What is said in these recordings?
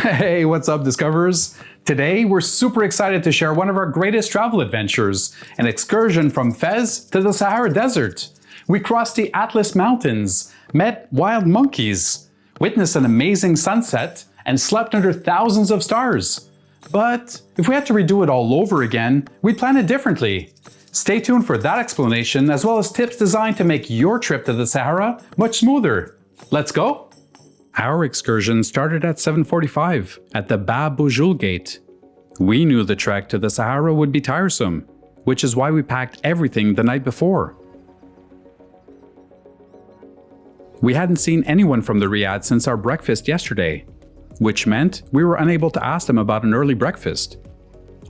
Hey, what's up, Discoverers? Today, we're super excited to share one of our greatest travel adventures, an excursion from Fez to the Sahara Desert. We crossed the Atlas Mountains, met wild monkeys, witnessed an amazing sunset, and slept under thousands of stars. But if we had to redo it all over again, we'd plan it differently. Stay tuned for that explanation, as well as tips designed to make your trip to the Sahara much smoother. Let's go! Our excursion started at 7:45 at the Bab Boujoul Gate. We knew the trek to the Sahara would be tiresome, which is why we packed everything the night before. We hadn't seen anyone from the riad since our breakfast yesterday, which meant we were unable to ask them about an early breakfast.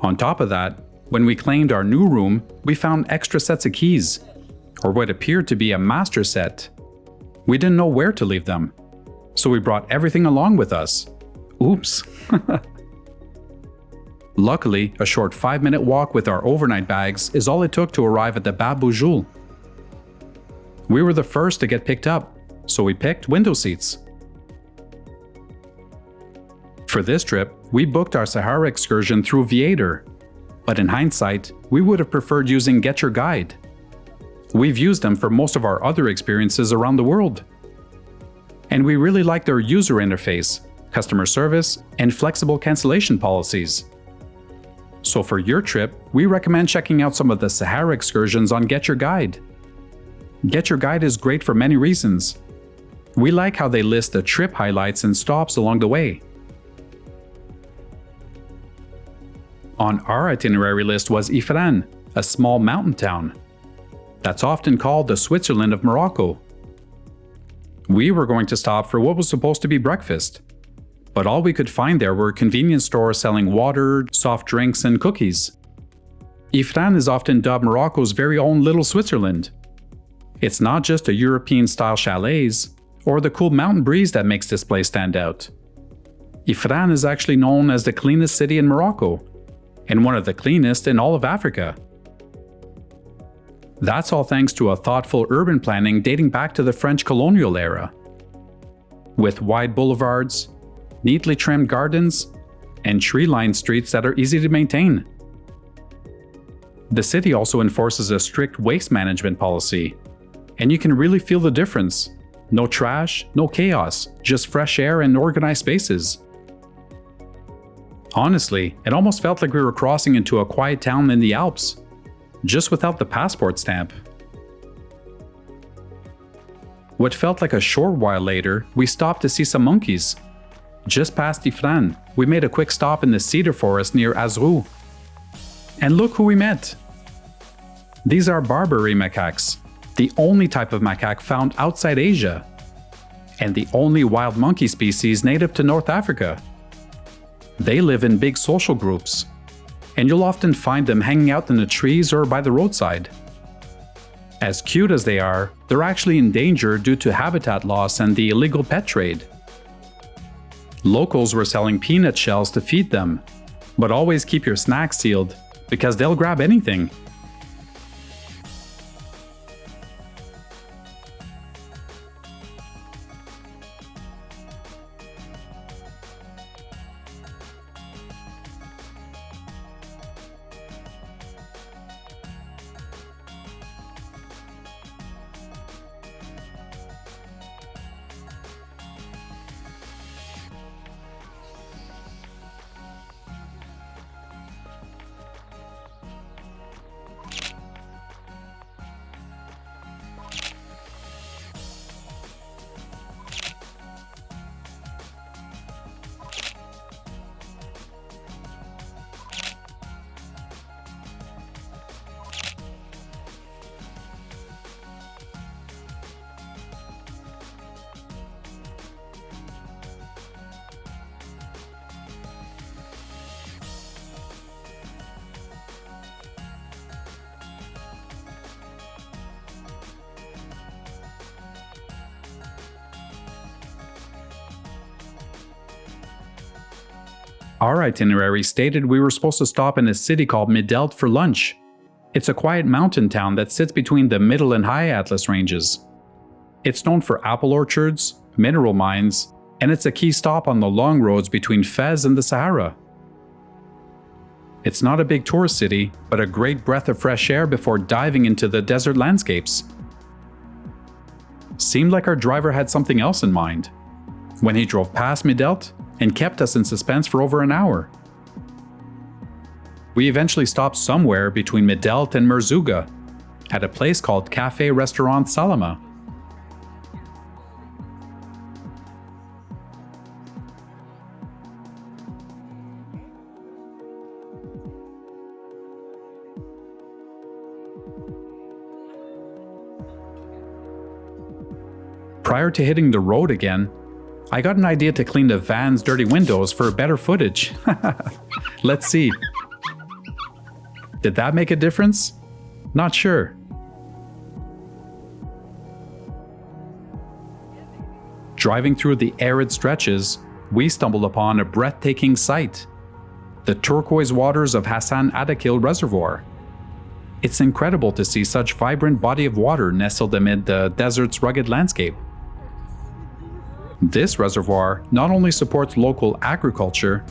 On top of that, when we claimed our new room, we found extra sets of keys, or what appeared to be a master set. We didn't know where to leave them, so we brought everything along with us. Oops. Luckily, a short 5-minute walk with our overnight bags is all it took to arrive at the Bab Boujoul. We were the first to get picked up, so we picked window seats. For this trip, we booked our Sahara excursion through Viator, but in hindsight, we would have preferred using Get Your Guide. We've used them for most of our other experiences around the world. And we really like their user interface, customer service, and flexible cancellation policies. So for your trip, we recommend checking out some of the Sahara excursions on Get Your Guide. Get Your Guide is great for many reasons. We like how they list the trip highlights and stops along the way. On our itinerary list was Ifrane, a small mountain town. That's often called the Switzerland of Morocco. We were going to stop for what was supposed to be breakfast, but all we could find there were convenience stores selling water, soft drinks, and cookies. Ifrane is often dubbed Morocco's very own little Switzerland. It's not just the European-style chalets or the cool mountain breeze that makes this place stand out. Ifrane is actually known as the cleanest city in Morocco, and one of the cleanest in all of Africa. That's all thanks to a thoughtful urban planning dating back to the French colonial era. With wide boulevards, neatly trimmed gardens, and tree-lined streets that are easy to maintain. The city also enforces a strict waste management policy, and you can really feel the difference. No trash, no chaos, just fresh air and organized spaces. Honestly, it almost felt like we were crossing into a quiet town in the Alps, just without the passport stamp. What felt like a short while later, we stopped to see some monkeys. Just past Ifrane, we made a quick stop in the cedar forest near Azrou. And look who we met! These are Barbary macaques, the only type of macaque found outside Asia, and the only wild monkey species native to North Africa. They live in big social groups, and you'll often find them hanging out in the trees or by the roadside. As cute as they are, they're actually in danger due to habitat loss and the illegal pet trade. Locals were selling peanut shells to feed them, but always keep your snacks sealed, because they'll grab anything. Our itinerary stated we were supposed to stop in a city called Midelt for lunch. It's a quiet mountain town that sits between the Middle and High Atlas ranges. It's known for apple orchards, mineral mines, and it's a key stop on the long roads between Fez and the Sahara. It's not a big tourist city, but a great breath of fresh air before diving into the desert landscapes. Seemed like our driver had something else in mind when he drove past Midelt and kept us in suspense for over an hour. We eventually stopped somewhere between Midelt and Merzouga at a place called Café Restaurant Salama. Prior to hitting the road again, I got an idea to clean the van's dirty windows for better footage. Let's see. Did that make a difference? Not sure. Driving through the arid stretches, we stumbled upon a breathtaking sight: the turquoise waters of Hassan Addakhil Reservoir. It's incredible to see such vibrant body of water nestled amid the desert's rugged landscape. This reservoir not only supports local agriculture,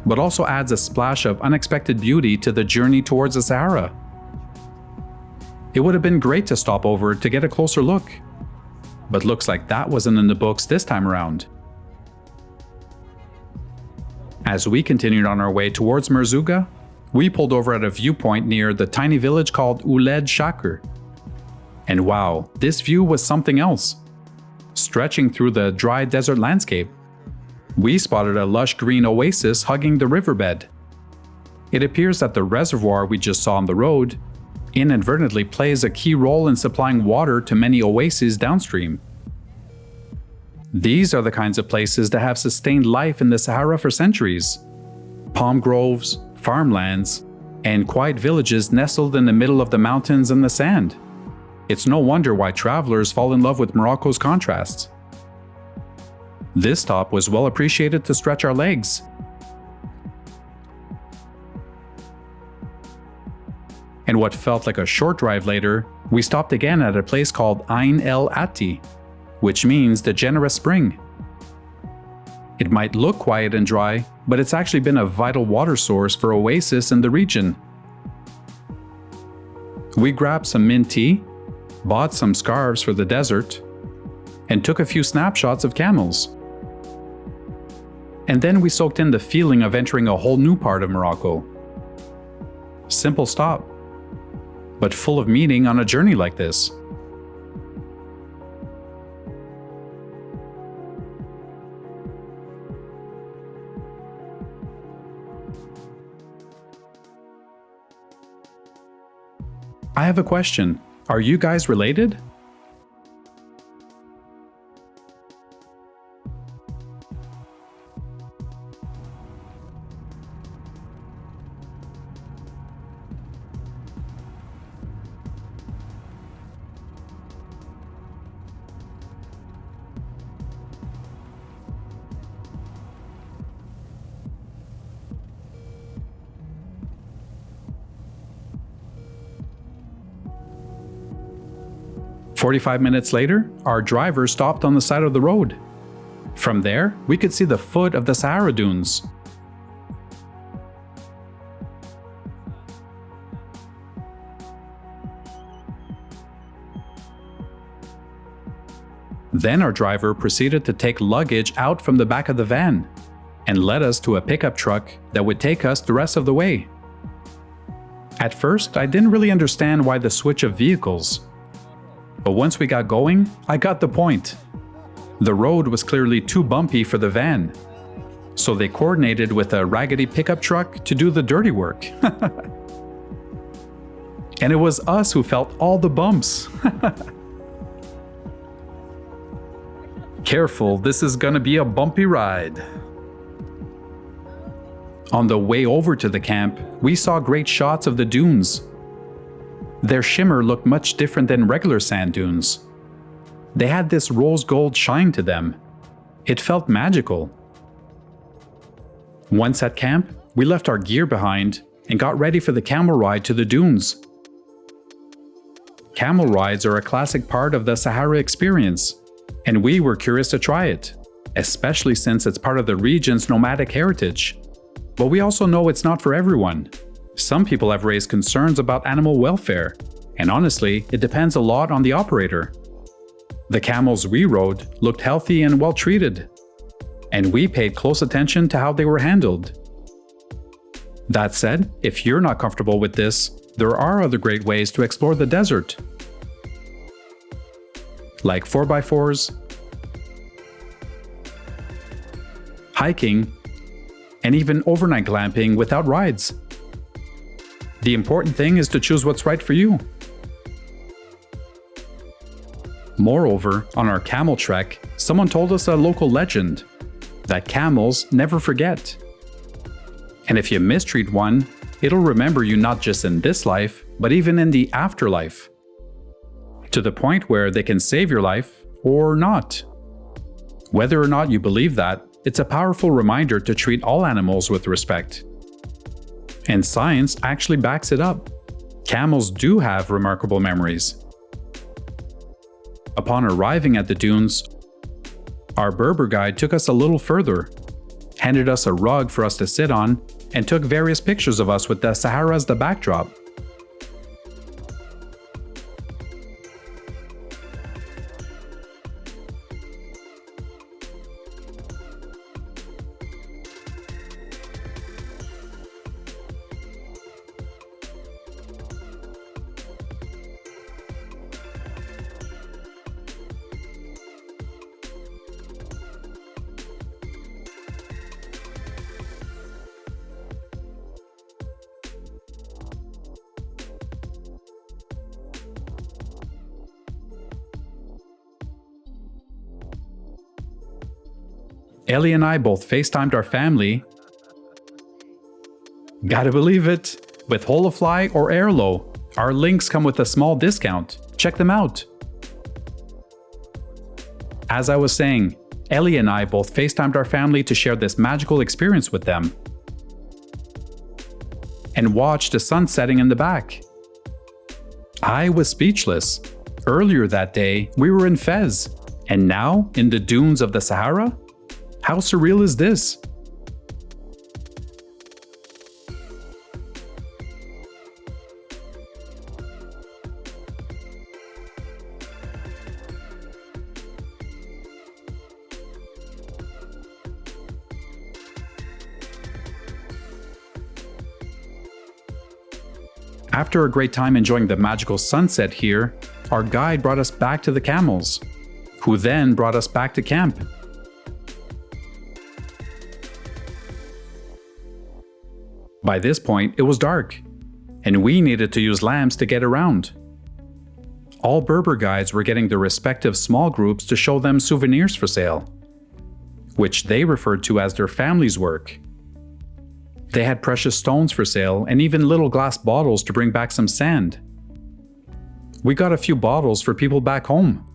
but also adds a splash of unexpected beauty to the journey towards the Sahara. It would have been great to stop over to get a closer look, but looks like that wasn't in the books this time around. As we continued on our way towards Merzouga, we pulled over at a viewpoint near the tiny village called Ouled Chaker. And wow, this view was something else. Stretching through the dry desert landscape, we spotted a lush green oasis hugging the riverbed. It appears that the reservoir we just saw on the road inadvertently plays a key role in supplying water to many oases downstream. These are the kinds of places that have sustained life in the Sahara for centuries. Palm groves, farmlands, and quiet villages nestled in the middle of the mountains and the sand. It's no wonder why travelers fall in love with Morocco's contrasts. This stop was well appreciated to stretch our legs. And what felt like a short drive later, we stopped again at a place called Ain El Ati, which means the generous spring. It might look quiet and dry, but it's actually been a vital water source for oasis in the region. We grabbed some mint tea, bought some scarves for the desert, and took a few snapshots of camels. And then we soaked in the feeling of entering a whole new part of Morocco. Simple stop, but full of meaning on a journey like this. I have a question. Are you guys related? "45 minutes later, our driver stopped on the side of the road. From there, we could see the foot of the Sahara dunes. Then our driver proceeded to take luggage out from the back of the van and led us to a pickup truck that would take us the rest of the way. At first, I didn't really understand why the switch of vehicles. But once we got going, I got the point. The road was clearly too bumpy for the van, so they coordinated with a raggedy pickup truck to do the dirty work. And it was us who felt all the bumps. Careful, this is gonna be a bumpy ride. On the way over to the camp, we saw great shots of the dunes. Their shimmer looked much different than regular sand dunes. They had this rose gold shine to them. It felt magical. Once at camp, we left our gear behind and got ready for the camel ride to the dunes. Camel rides are a classic part of the Sahara experience, and we were curious to try it. especially since it's part of the region's nomadic heritage. But we also know it's not for everyone. Some people have raised concerns about animal welfare, and honestly, it depends a lot on the operator. The camels we rode looked healthy and well treated, and we paid close attention to how they were handled. That said, if you're not comfortable with this, there are other great ways to explore the desert, like 4x4s, hiking, and even overnight glamping without rides. The important thing is to choose what's right for you. Moreover, on our camel trek, someone told us a local legend that camels never forget. And if you mistreat one, it'll remember you not just in this life, but even in the afterlife. To the point where they can save your life or not. Whether or not you believe that, it's a powerful reminder to treat all animals with respect. And science actually backs it up. Camels do have remarkable memories. Upon arriving at the dunes, our Berber guide took us a little further, handed us a rug for us to sit on, and took various pictures of us with the Sahara as the backdrop. Ellie and I both FaceTimed our family. Gotta believe it! With Holofly or Airlo, our links come with a small discount. Check them out! As I was saying, Ellie and I both FaceTimed our family to share this magical experience with them. And watched the sun setting in the back. I was speechless. Earlier that day, we were in Fez, and now in the dunes of the Sahara? How surreal is this? After a great time enjoying the magical sunset here, our guide brought us back to the camels, who then brought us back to camp. By this point, it was dark, and we needed to use lamps to get around. All Berber guides were getting their respective small groups to show them souvenirs for sale, which they referred to as their family's work. They had precious stones for sale and even little glass bottles to bring back some sand. We got a few bottles for people back home.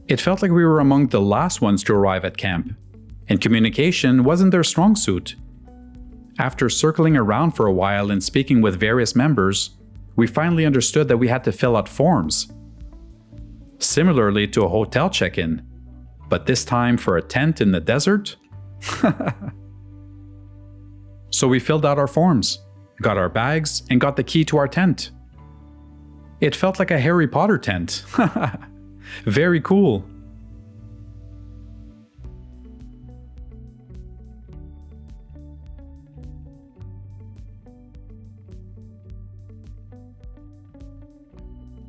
It felt like we were among the last ones to arrive at camp, and communication wasn't their strong suit. After circling around for a while and speaking with various members, we finally understood that we had to fill out forms. Similarly to a hotel check-in, but this time for a tent in the desert? So we filled out our forms, got our bags, and got the key to our tent. It felt like a Harry Potter tent. Very cool.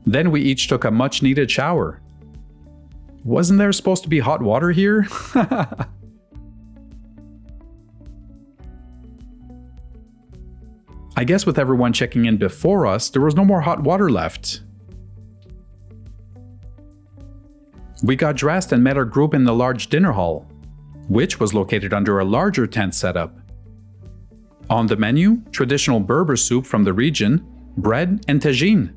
Then we each took a much-needed shower. Wasn't there supposed to be hot water here? I guess with everyone checking in before us, there was no more hot water left. We got dressed and met our group in the large dinner hall, which was located under a larger tent setup. On the menu, traditional Berber soup from the region, bread, and tagine.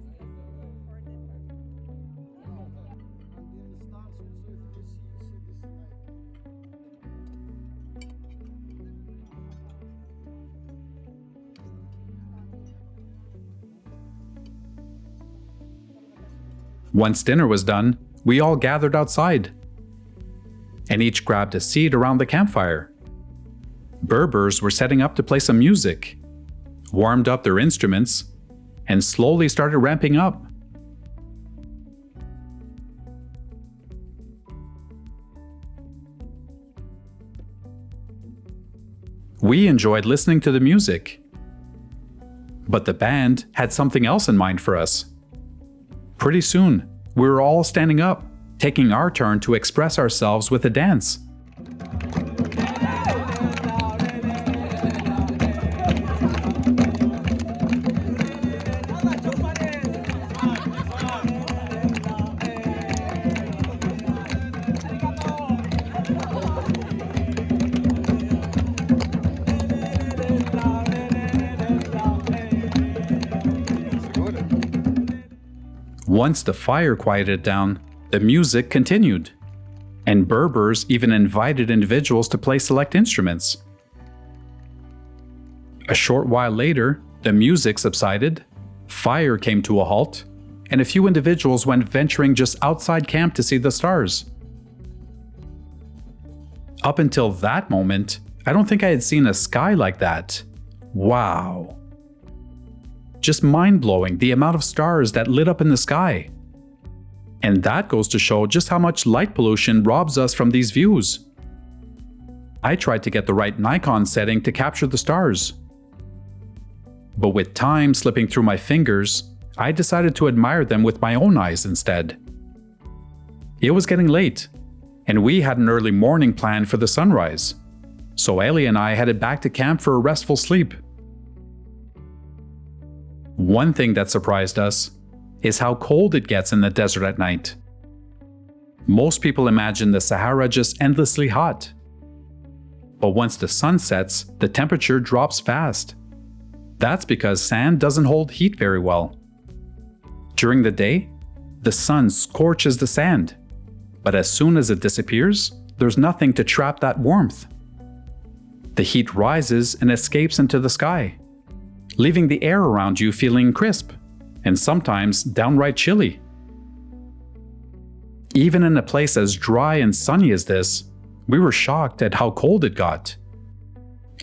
Once dinner was done, we all gathered outside. and each grabbed a seat around the campfire. Berbers were setting up to play some music, warmed up their instruments, and slowly started ramping up. We enjoyed listening to the music, but the band had something else in mind for us. Pretty soon, we were all standing up, taking our turn to express ourselves with a dance. Once the fire quieted down, the music continued, and Berbers even invited individuals to play select instruments. A short while later, the music subsided, fire came to a halt, and a few individuals went venturing just outside camp to see the stars. Up until that moment, I don't think I had seen a sky like that. Wow! Just mind-blowing the amount of stars that lit up in the sky. And that goes to show just how much light pollution robs us from these views. I tried to get the right Nikon setting to capture the stars. But with time slipping through my fingers, I decided to admire them with my own eyes instead. It was getting late, and we had an early morning plan for the sunrise, so Ellie and I headed back to camp for a restful sleep. One thing that surprised us is how cold it gets in the desert at night. Most people imagine the Sahara just endlessly hot. But once the sun sets, the temperature drops fast. That's because sand doesn't hold heat very well. During the day, the sun scorches the sand, but as soon as it disappears, there's nothing to trap that warmth. The heat rises and escapes into the sky, leaving the air around you feeling crisp, and sometimes downright chilly. Even in a place as dry and sunny as this, we were shocked at how cold it got.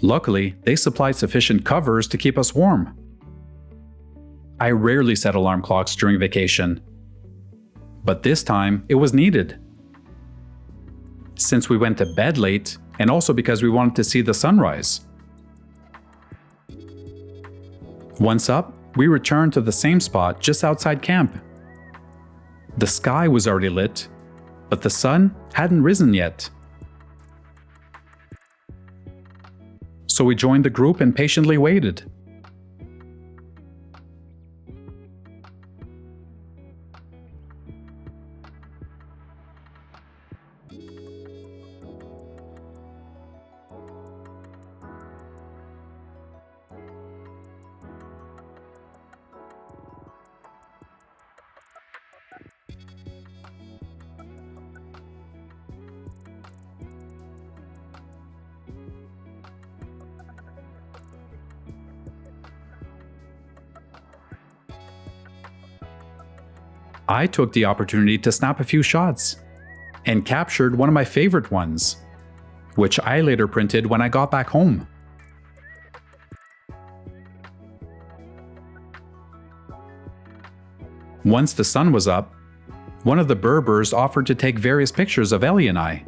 Luckily, they supplied sufficient covers to keep us warm. I rarely set alarm clocks during vacation, but this time it was needed. Since we went to bed late, and also because we wanted to see the sunrise. Once up, we returned to the same spot just outside camp. The sky was already lit, but the sun hadn't risen yet. So we joined the group and patiently waited. I took the opportunity to snap a few shots and captured one of my favorite ones, which I later printed when I got back home. Once the sun was up, one of the Berbers offered to take various pictures of Ellie and I.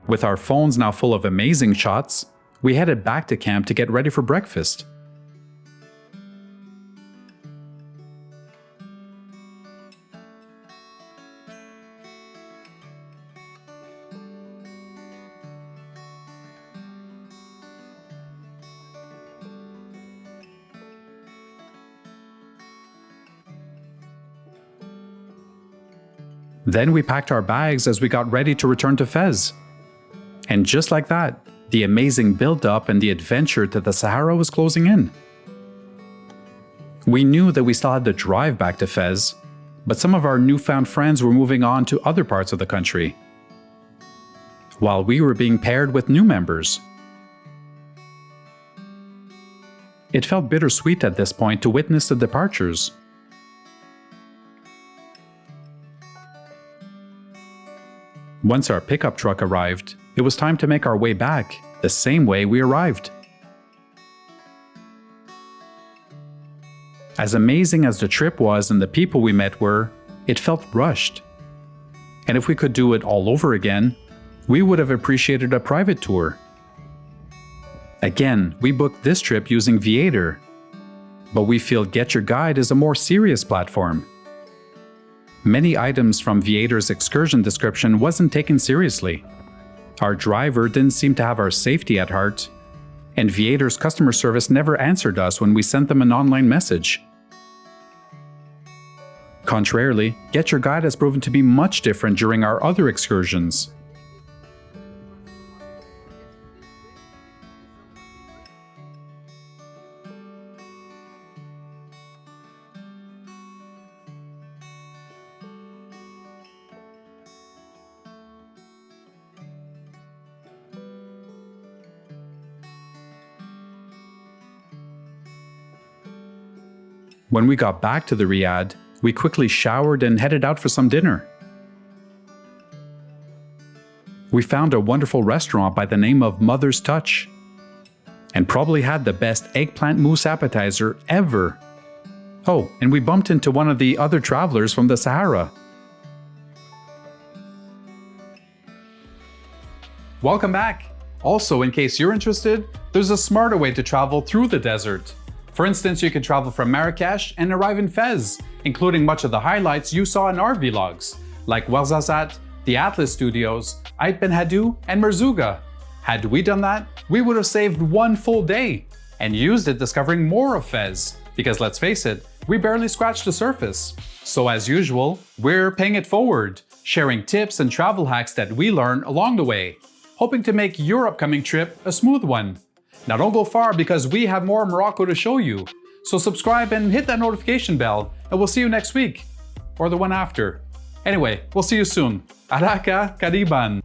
With our phones now full of amazing shots, we headed back to camp to get ready for breakfast. Then we packed our bags as we got ready to return to Fez. And just like that, the amazing build-up and the adventure to the Sahara was closing in. We knew that we still had to drive back to Fez, but some of our newfound friends were moving on to other parts of the country, while we were being paired with new members. It felt bittersweet at this point to witness the departures. Once our pickup truck arrived, it was time to make our way back, the same way we arrived. As amazing as the trip was and the people we met were, it felt rushed. And if we could do it all over again, we would have appreciated a private tour. Again, we booked this trip using Viator, but we feel Get Your Guide is a more serious platform. Many items from Viator's excursion description wasn't taken seriously. Our driver didn't seem to have our safety at heart, and Viator's customer service never answered us when we sent them an online message. Contrarily, Get Your Guide has proven to be much different during our other excursions. When we got back to the riad, we quickly showered and headed out for some dinner. We found a wonderful restaurant by the name of Mother's Touch, and probably had the best eggplant mousse appetizer ever. Oh, and we bumped into one of the other travelers from the Sahara. Welcome back! Also, in case you're interested, there's a smarter way to travel through the desert. For instance, you can travel from Marrakesh and arrive in Fez, including much of the highlights you saw in our vlogs, like Ouarzazate, the Atlas Studios, Ait Ben Haddou, and Merzouga. Had we done that, we would have saved one full day and used it discovering more of Fez, because let's face it, we barely scratched the surface. So as usual, we're paying it forward, sharing tips and travel hacks that we learn along the way, hoping to make your upcoming trip a smooth one. Now don't go far because we have more Morocco to show you. So subscribe and hit that notification bell, and we'll see you next week. Or the one after. Anyway, we'll see you soon. Araka Kariban.